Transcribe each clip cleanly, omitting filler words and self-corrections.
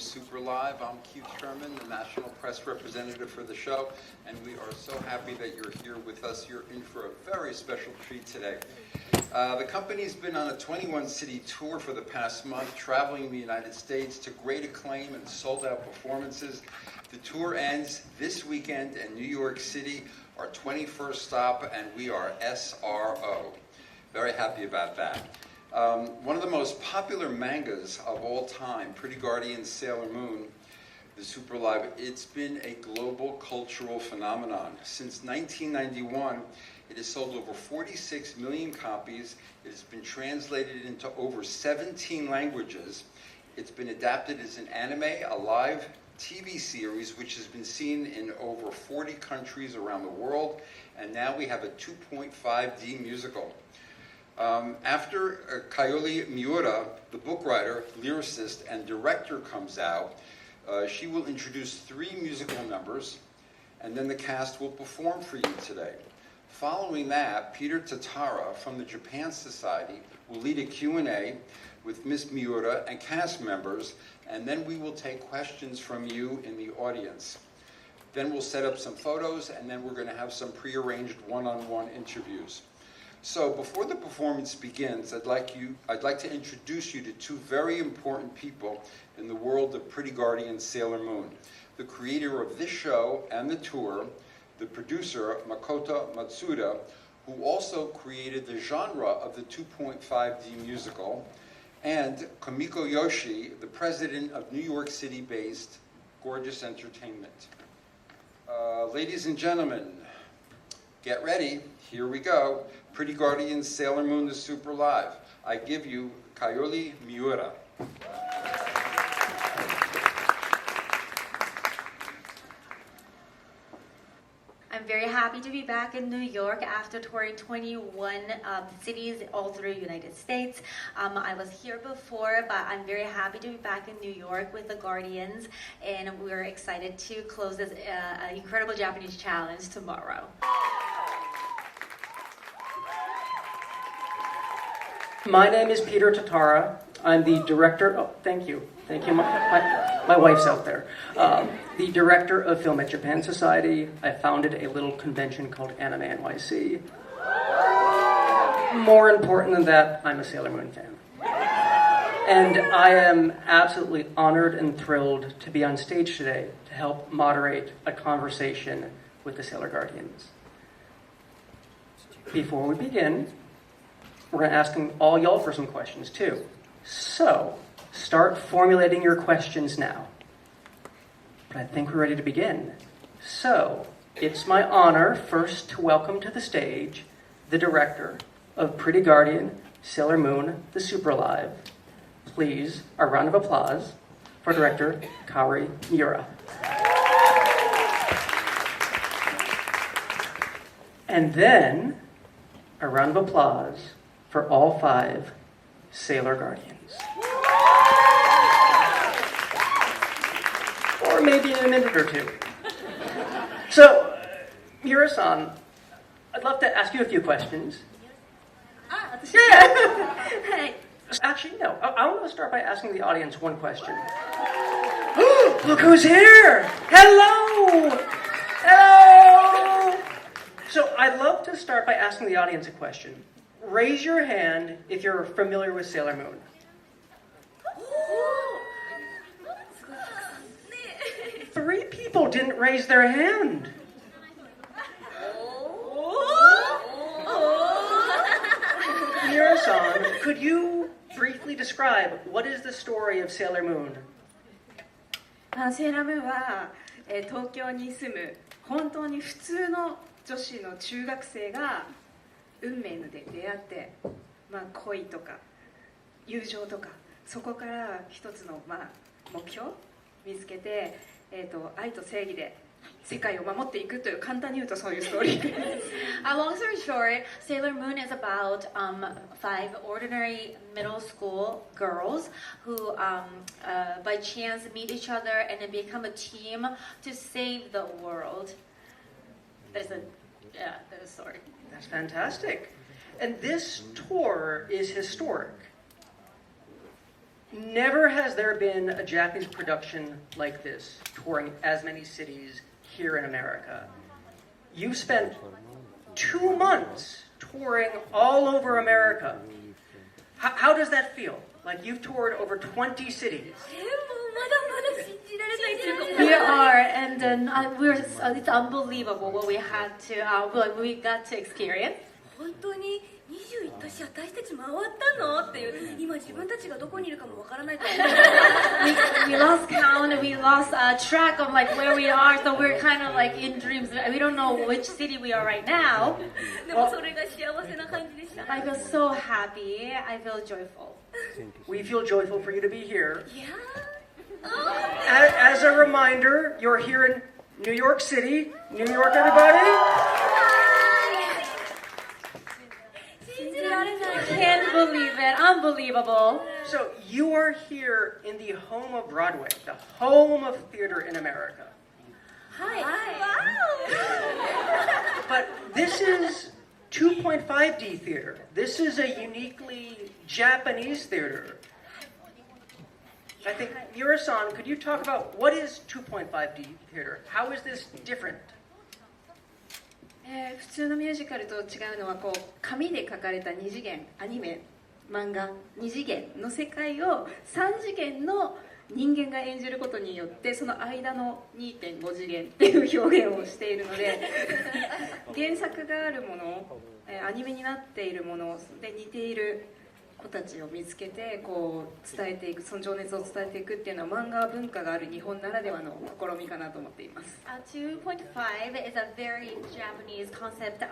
Super Live. I'm Keith Sherman, the National Press Representative for the show, and we are so happy that you're here with us. You're in for a very special treat today. The company's been on a 21-city tour for the past month, traveling the United States to great acclaim and sold-out performances. The tour ends this weekend in New York City, our 21st stop, and we are SRO. Very happy about that. One of the most popular mangas of all time, Pretty Guardian Sailor Moon, the Super Live, it's been a global cultural phenomenon. Since 1991, it has sold over 46 million copies. It has been translated into over 17 languages. It's been adapted as an anime, a live TV series, which has been seen in over 40 countries around the world, and now we have a 2.5D musical. After Kaori Miura, the book writer, lyricist, and director comes out, she will introduce 3 musical numbers, and then the cast will perform for you today. Following that, Peter Tatara from the Japan Society will lead a Q&A with Ms. Miura and cast members, and then we will take questions from you in the audience. Then we'll set up some photos, and then we're going to have some prearranged one-on-one interviews. So before the performance begins, I'd like to introduce you to 2 very important people in the world of Pretty Guardian Sailor Moon. The creator of this show and the tour, the producer Makoto Matsuda, who also created the genre of the 2.5D musical, and Komiko Yoshi, the president of New York City-based Gorgeous Entertainment. Ladies and gentlemen, get ready. Here we go. Pretty Guardian Sailor Moon, the Super Live. I give you Kaori Miura. I'm very happy to be back in New York after touring 21 cities all through the United States. I was here before, but I'm very happy to be back in New York with the Guardians, and we're excited to close this incredible Japanese challenge tomorrow. My name is Peter Tatara. I'm the director. Oh, thank you. Thank you. My wife's out there. The director of Film at Japan Society. I founded a little convention called Anime NYC. More important than that, I'm a Sailor Moon fan. And I am absolutely honored and thrilled to be on stage today to help moderate a conversation with the Sailor Guardians. Before we begin, we're going to ask all y'all for some questions, too. So, start formulating your questions now. But I think we're ready to begin. So, it's my honor first to welcome to the stage the director of Pretty Guardian Sailor Moon, the Super Live. Please, a round of applause for director Kaori Miura. And then, a round of applause for all 5 Sailor Guardians. Or maybe in a minute or 2. So, Miura-san, I'd love to ask you a few questions. Yeah! Actually, no. I want to start by asking the audience one question. Look who's here! Hello! Hello! So, I'd love to start by asking the audience a question. Raise your hand if you're familiar with Sailor Moon. 3 people didn't raise their hand. Miura-san, could you briefly describe what is the story of Sailor Moon? セーラームーンは、東京に住む本当に普通の女子の中学生が運命の出会って、恋とか友情とかそこから一つの、目標を見つけて、愛と正義で世界を守っていくという簡単に言うとそういうストーリーです。Long story short, Sailor Moon is about 5 ordinary middle school girls who by chance meet each other and then become a team to save the world. That is the story. That's fantastic. And this tour is historic. Never has there been a Japanese production like this, touring as many cities here in America. You've spent 2 months touring all over America. How does that feel? Like you've toured over 20 cities. We are, and it's unbelievable what we had to, what we got to experience. 本当に21都市私たち回ったのっていう今自分たちがどこにいるかもわからないと思う We lost count and we lost track of like where we are, so we're kind of like in dreams. We don't know which city we are right now. でもそれが幸せな感じでした I feel so happy. I feel joyful. We feel joyful for you to be here. いや As a reminder, you're here in New York City. New York, everybody? 信じられない Can't believe it. Unbelievable. So you are here in the home of Broadway, the home of theater in America. はい But this is 2.5D theater. This is a uniquely Japanese theater. I think, Miura-san, could you talk about what is 2.5D theater? How is this different? 普通のミュージカルと違うのはこう紙で描かれた二次元アニメ漫画二次元の世界を三次元の人間が演じることによってその間の 2.5 次元っていう表現をしているので原作があるものアニメになっているもので似ている子たちを見つけてこう伝えていくその情熱を伝えていくっていうのは漫画文化がある日本ならではの試みかなと思っています。 2.5 is a very Japanese concept.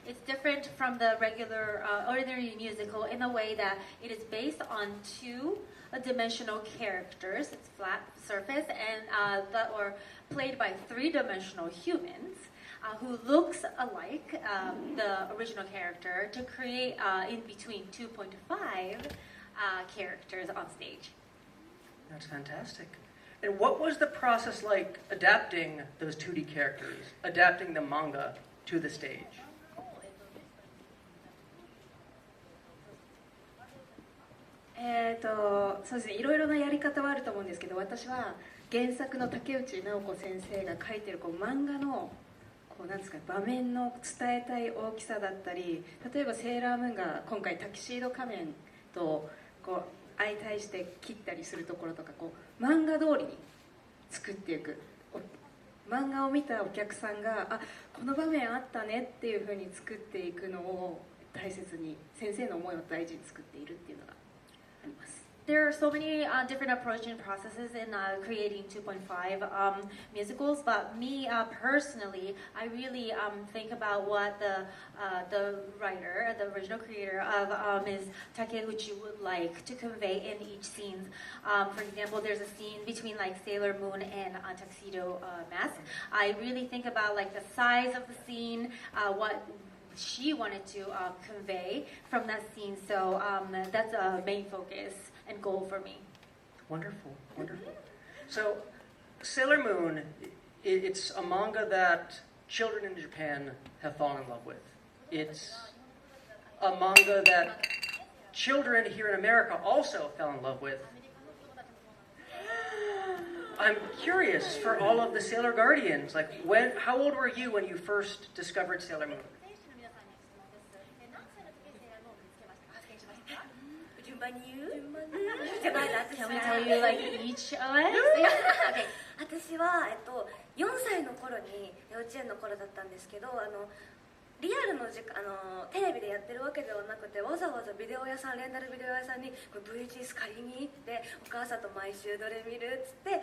It's different from the regular ordinary musical in a way that it is based on two-dimensional characters. It's flat surface and that are played by three-dimensional humans. Who looks alike the original character to create in between 2.5 characters on stage. That's fantastic. And what was the process like adapting those 2D characters, adapting the manga to the stage? そうですね、いろいろなやり方はあると思うんですけど私は原作の竹内直子先生が書いてるこう漫画のこうなんですか場面の伝えたい大きさだったり例えばセーラームーンが今回タキシード仮面とこう相対して切ったりするところとかこう漫画通りに作っていく漫画を見たお客さんがあこの場面あったねっていう風に作っていくのを大切に先生の思いを大事に作っているっていうのがあります。 There are so many different approaching processes in creating 2.5 musicals, but me personally, I really think about what the writer, the original creator of Ms. Takeuchi would like to convey in each scene. For example, there's a scene between like Sailor Moon and Tuxedo Mask. I really think about like the size of the scene, what she wanted to convey from that scene. So that's a main focus and goal for me. Wonderful, wonderful. So, Sailor Moon, it's a manga that children in Japan have fallen in love with. It's a manga that children here in America also fell in love with. I'm curious for all of the Sailor Guardians, like how old were you when you first discovered Sailor Moon? 順番に言う Can we tell you like each of us? 私は、4歳の頃に幼稚園の頃だったんですけどリアルのテレビでやってるわけではなくてわざわざビデオ屋さんレンタルビデオ屋さんにこれ VHS 借りに行ってお母さんと毎週どれ見るっつって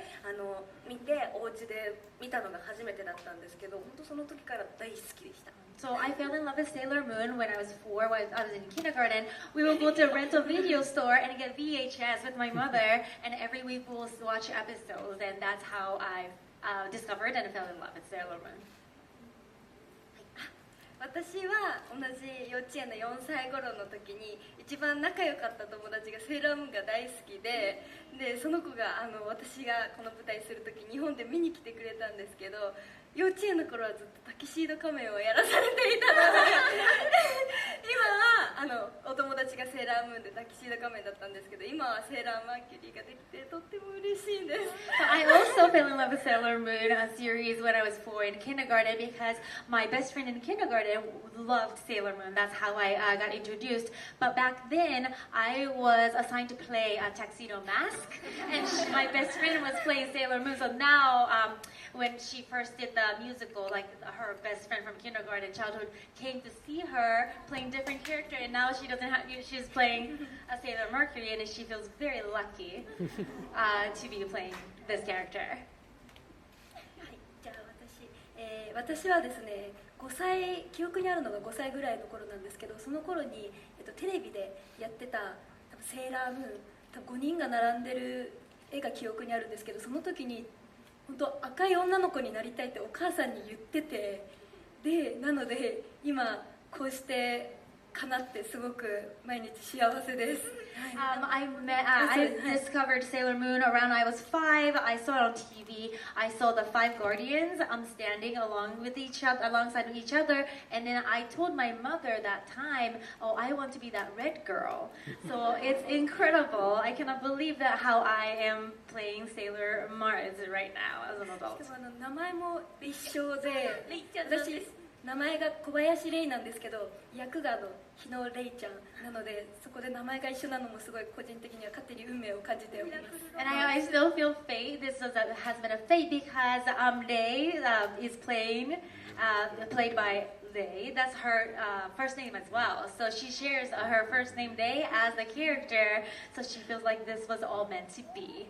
見てお家で見たのが初めてだったんですけど本当その時から大好きでした。 So I fell in love with Sailor Moon when I was 4. When I was in kindergarten. We would go to a rental video store and get VHS with my mother, and every week we'll watch episodes, and that's how I discovered and fell in love with Sailor Moon. 私は同じ幼稚園の4歳頃の時に一番仲良かった友達がセーラームーンが大好きで、その子が私がこの舞台する時日本で見に来てくれたんですけど、幼稚園の頃はずっとタキシード仮面をやらされていたので今はお友達がセーラームーンでタキシード仮面だったんですけど、今はセーラーマーキュリーができてとっても嬉しいんです。 So I also fell in love with Sailor Moon series when I was 4 in kindergarten because my best friend in kindergarten loved Sailor Moon. That's how I got introduced. But back then, I was assigned to play a tuxedo mask, and my best friend was playing Sailor Moon. So now, when she first did the musical, like her best friend from kindergarten childhood came to see her playing different character, and now she doesn't have. She's playing a Sailor Mercury, and she feels very lucky to be playing this character. はい、じゃあ私はですね、記憶にあるのが5歳ぐらいの頃なんですけど、その頃に、テレビでやってた多分セーラームーン、多分5人が並んでる絵が記憶にあるんですけど、その時に本当赤い女の子になりたいってお母さんに言ってて、でなので今こうして叶ってすごく毎日幸せです。I discovered Sailor Moon around I was 5. I saw it on TV. I saw the 5 Guardians standing alongside each other, and then I told my mother that time, "Oh, I want to be that red girl." So it's incredible. I cannot believe that how I am playing Sailor Mars right now as an adult. でも名前も一緒で、私名前が小林レイなんですけど、役が日野レイちゃんなので、そこで名前が一緒なのもすごい個人的には勝手に運命を感じております。And I still feel fate. This has been a fate because Rei is played by Rei. That's her first name as well. So she shares her first name Rei as the character. So she feels like this was all meant to be.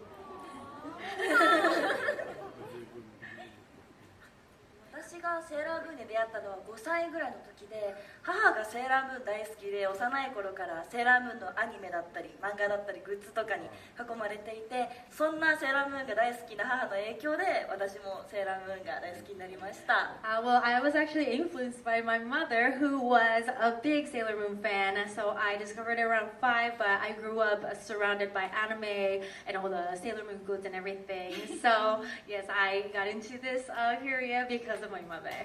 私がセーラームーンに出会ったのは5歳ぐらいの時で、母がセーラームーン大好きで、幼い頃からセーラームーンのアニメだったり漫画だったりグッズとかに囲まれていて、そんなセーラームーンが大好きな母の影響で私もセーラームーンが大好きになりました。Well, I was actually influenced by my mother, who was a big Sailor Moon fan. So I discovered it around 5, but I grew up surrounded by anime and all the Sailor Moon goods and everything. So yes, I got into this area because of my mother.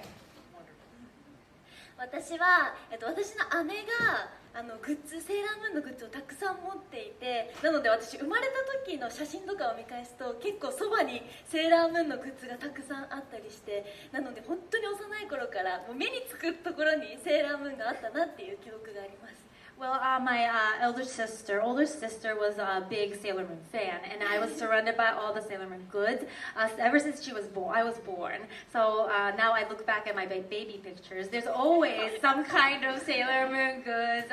私は、私の姉がグッズ、セーラームーンのグッズをたくさん持っていて、なので私生まれた時の写真とかを見返すと結構そばにセーラームーンのグッズがたくさんあったりして、なので本当に幼い頃からもう目につくところにセーラームーンがあったなっていう記憶があります。Well, my older sister was a big Sailor Moon fan, and I was surrounded by all the Sailor Moon goods ever since I was born. So now I look back at my baby pictures. There's always some kind of Sailor Moon goods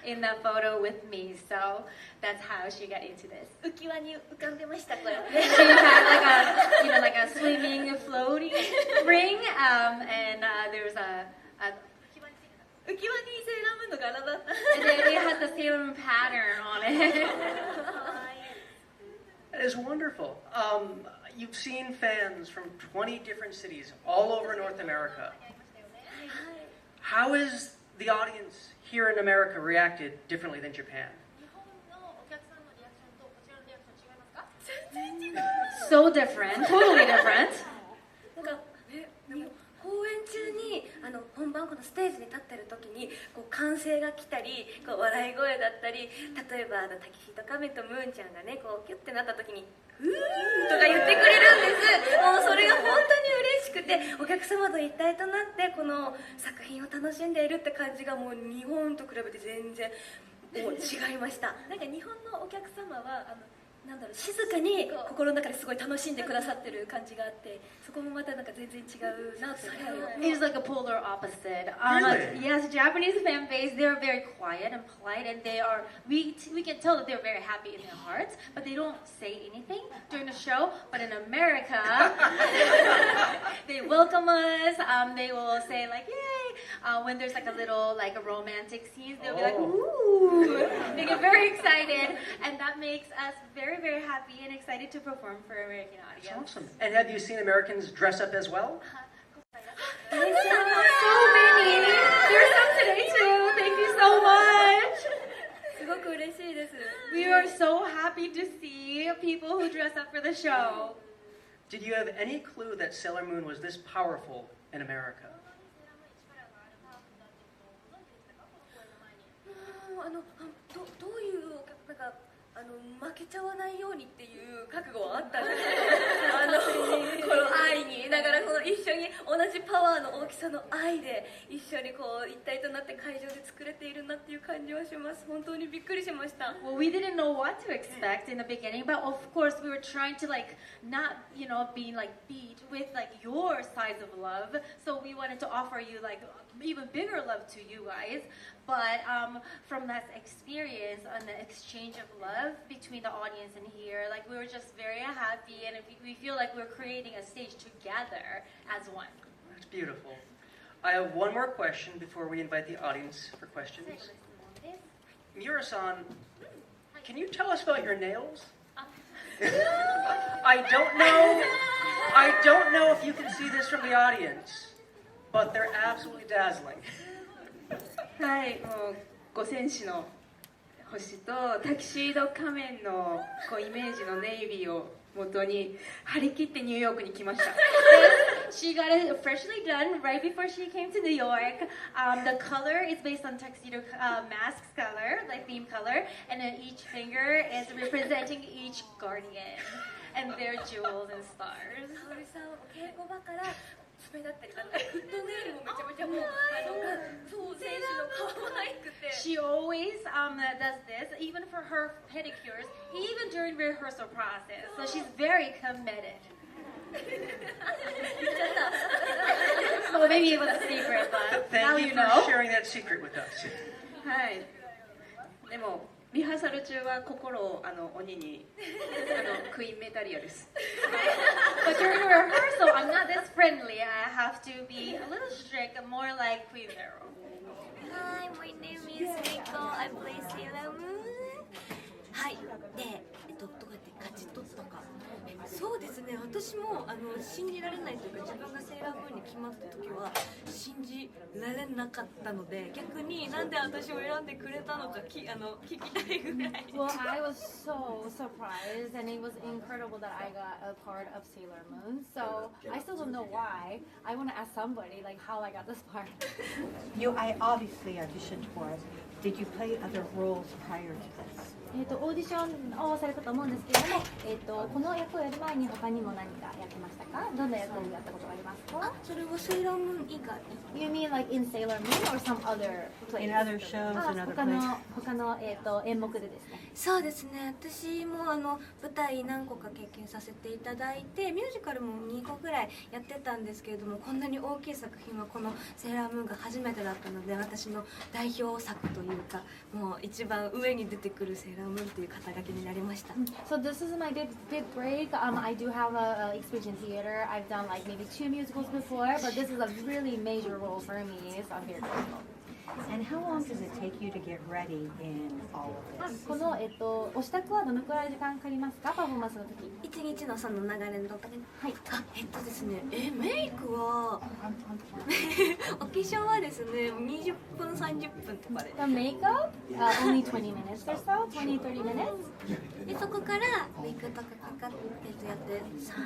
in the photo with me. So that's how she got into this. 浮き輪に浮かんでましたこれ。She had like a swimming, floating ring, and there was a 浮き輪にセーラームーンの柄だった。 and it had the Sailor Moon pattern on it. That is wonderful. You've seen fans from 20 different cities all over North America. How has the audience here in America reacted differently than Japan? So different, totally different. なんか公演中に本番このステージに立ってる時にこう歓声が来たり、こう笑い声だったり、例えばタキシード仮面とムーンちゃんがねこうキュッてなった時に「ふー」とか言ってくれるんです。もうそれが本当に嬉しくて、お客様と一体となってこの作品を楽しんでいるって感じがもう日本と比べて全然もう違いました。なんか日本のお客様はなんだろう、静かに心の中ですごい楽しんでくださってる感じがあって、そこもまたなんか全然違うなと。It's like a polar opposite. Really? Yes, Japanese fan base, they're very quiet and polite, and we can tell that they're very happy in their hearts, but they don't say anything during the show. But in America, they welcome us. They will say like, yay. When there's like a little like a romantic scene, they'll be like, ooh. They get very excited, and that makes us very, very happy and excited to perform for American That's audience. awesome. And have you seen Americans dress up as well? So many. today. There's some today too. Thank you so much. すごく嬉しいです。 We are so happy to see people who dress up for the show. Did you have any clue that Sailor Moon was this powerful in America? どういうなんか負けちゃわないようにっていう覚悟はあったんですこの愛にだから一緒に同じパワーの大きさの愛で一緒に一体となって会場で作れているなっていう感じはします。本当にびっくりしました。 Well, we didn't know what to expect in the beginning, but of course we were trying to not, be beat with your size of love. So we wanted to offer you even bigger love to you guys. But from that experience and the exchange of love between the audience and here, we were just very happy, and we feel like we're creating a stage together as one. That's beautiful. I have one more question before we invite the audience for questions. Miura-san, can you tell us about your nails? I don't know if you can see this from the audience, but they're absolutely dazzling. はい、もう五戦士の星とタキシード仮面のイメージのネイビーを元に張り切ってニューヨークに来ました。She got it freshly done right before she came to New York. The color is based on tuxedo mask's color, theme color, and then each finger is representing each guardian and their jewels and stars. 沙織さんお稽古場から爪だったりフットネイルもめちゃめちゃそう選手の可愛くて。 She always does this, even for her pedicures, even during rehearsal process. So she's very committed. Well, maybe it was a secret, but now Thank you you know. for sharing that secret with us. はい。でもリハーサル中は心を鬼にクイーンメタリアです。But during rehearsal, I'm not this friendly. I have to be a little strict, more like Queen Meryl. Hi, my name is Miko. I play Sailor Moon. はい。で、どうやって勝ち取ったか。そうですね。私も信じられないというか、自分がセーラームーンに決まった時は信じられなかったので、逆になんで私を選んでくれたのか聞きたいぐらい。 Well, I was so surprised, and it was incredible that I got a part of Sailor Moon. So I still don't know why. I want to ask somebody how I got this part. I obviously auditioned for it. Did you play other roles prior to this? オーディションをされたと思うんですけれども、この役をやる前に他にも何かやってましたか？どんな役をやったことがありますか？それはセーラームーン以外。 You mean in Sailor Moon or some other place? In other shows, in other 他の演目でですね。そうですね。私も舞台何個か経験させていただいて、ミュージカルも2個ぐらいやってたんですけれども、こんなに大きい作品はこのセーラームーンが初めてだったので、私の代表作というか、もう一番上に出てくるセーラームーンという肩書きになりました。 So this is my big break. I do have a experience in theater. I've done maybe 2 musicals before, but this is a really major role for me. So I'm very grateful. And how long does it take you to get ready in all of this? このお支度はどのくらい時間かかりますか？パフォーマンスの時。一日のその流れの中で、はい。ですね、メイクはお化粧はですね、20分30分とかで。 The makeup only 20 minutes or so, 20-30 minutes. でそこからメイクとかかかってやって3、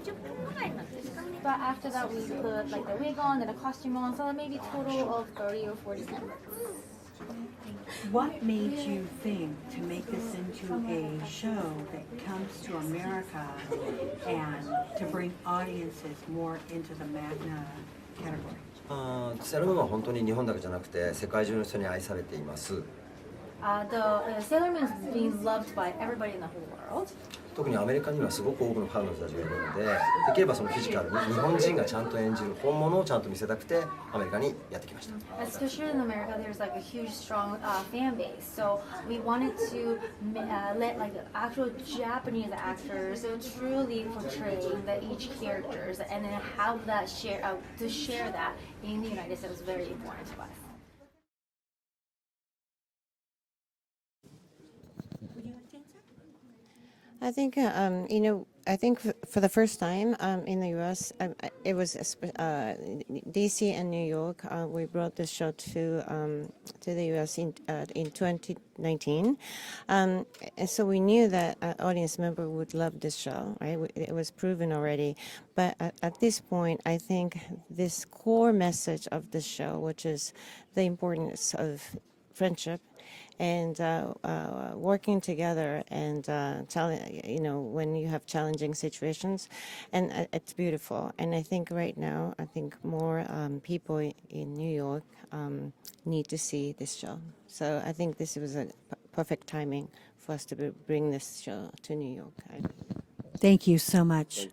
40分ぐらいなんですかね。 But after that, we put the wig on and a costume on, so maybe total of 30 or 40 minutes. What made you think to make this into a show that comes to America and to bring audiences more into the Magna category? セーラームーンは本当に日本だけじゃなくて世界中の人に愛されています。 The Sailor Moon is being loved by everybody in the whole world. 特にアメリカにはすごく多くのファンの人たちがいるので、できればそのフィジカルに日本人がちゃんと演じる本物をちゃんと見せたくてアメリカにやってきました。 Especially in America, there's a huge, strong fan base. So we wanted to let actual Japanese actors truly portray each characters, and then have that share that in the United States was very important to us. I think, I think for the first time in the U.S., it was D.C. and New York. We brought this show to the U.S. in 2019, and so we knew that an audience member would love this show. Right, it was proven already. But at this point, I think this core message of the show, which is the importance of friendship and working together, and when you have challenging situations, and it's beautiful. And I think right now, I think more people in New York need to see this show. So I think this was a perfect timing for us to bring this show to New York. Thank you so much.